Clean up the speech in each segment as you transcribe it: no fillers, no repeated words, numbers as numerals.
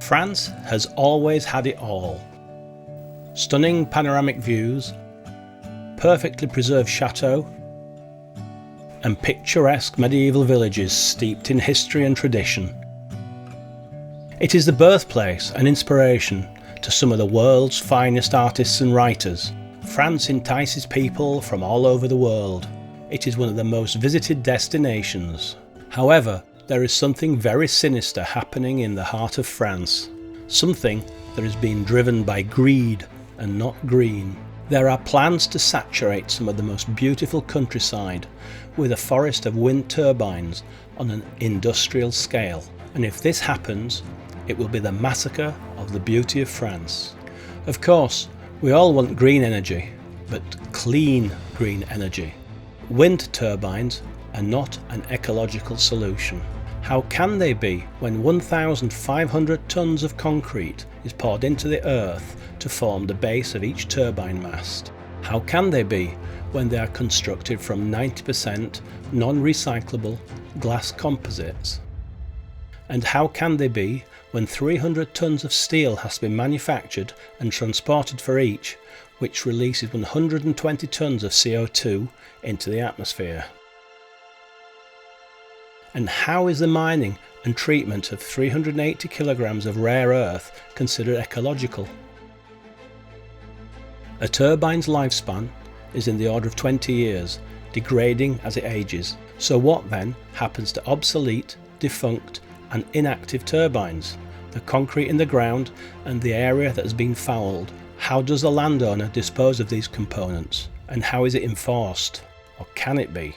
France has always had it all. Stunning panoramic views, perfectly preserved chateaux, and picturesque medieval villages steeped in history and tradition. It is the birthplace and inspiration to some of the world's finest artists and writers. France entices people from all over the world. It is one of the most visited destinations. However, there is something very sinister happening in the heart of France. Something that is being driven by greed and not green. There are plans to saturate some of the most beautiful countryside with a forest of wind turbines on an industrial scale. And if this happens, it will be the massacre of the beauty of France. Of course, we all want green energy, but clean green energy. Wind turbines are not an ecological solution. How can they be when 1,500 tonnes of concrete is poured into the earth to form the base of each turbine mast? How can they be when they are constructed from 90% non-recyclable glass composites? And how can they be when 300 tonnes of steel has to be manufactured and transported for each, which releases 120 tonnes of CO2 into the atmosphere? And how is the mining and treatment of 380 kilograms of rare earth considered ecological? A turbine's lifespan is in the order of 20 years, degrading as it ages. So what then happens to obsolete, defunct and inactive turbines? The concrete in the ground and the area that has been fouled. How does the landowner dispose of these components? And how is it enforced? Or can it be?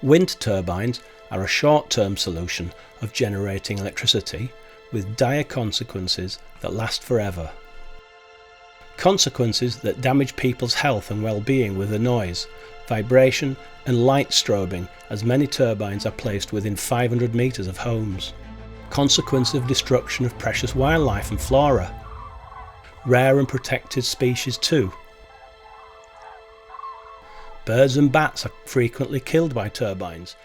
Wind turbines are a short-term solution of generating electricity with dire consequences that last forever. Consequences that damage people's health and well-being with the noise, vibration and light strobing, as many turbines are placed within 500 metres of homes. Consequence of destruction of precious wildlife and flora. Rare and protected species too. Birds and bats are frequently killed by turbines,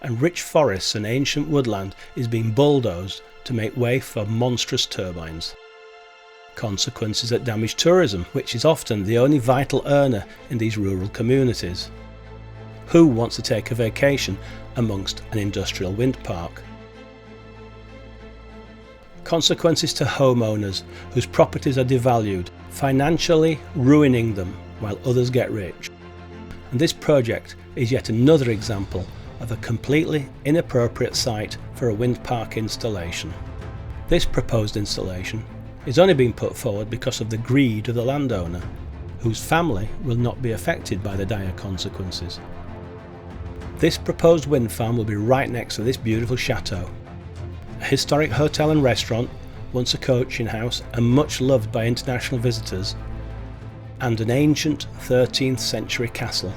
and rich forests and ancient woodland is being bulldozed to make way for monstrous turbines. Consequences that damage tourism, which is often the only vital earner in these rural communities. Who wants to take a vacation amongst an industrial wind park? Consequences to homeowners whose properties are devalued, financially ruining them while others get rich. And this project is yet another example of a completely inappropriate site for a wind park installation. This proposed installation is only being put forward because of the greed of the landowner, whose family will not be affected by the dire consequences. This proposed wind farm will be right next to this beautiful chateau, a historic hotel and restaurant, once a coaching house and much loved by international visitors, and an ancient 13th century castle.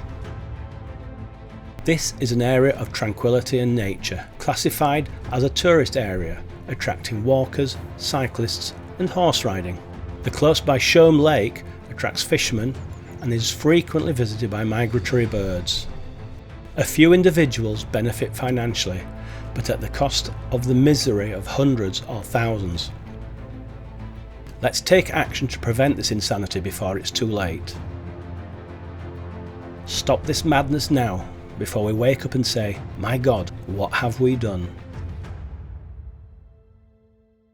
This is an area of tranquility and nature, classified as a tourist area, attracting walkers, cyclists and horse riding. The close by Chaume Lake attracts fishermen and is frequently visited by migratory birds. A few individuals benefit financially, but at the cost of the misery of hundreds or thousands. Let's take action to prevent this insanity before it's too late. Stop this madness now, before we wake up and say, "My God, what have we done?"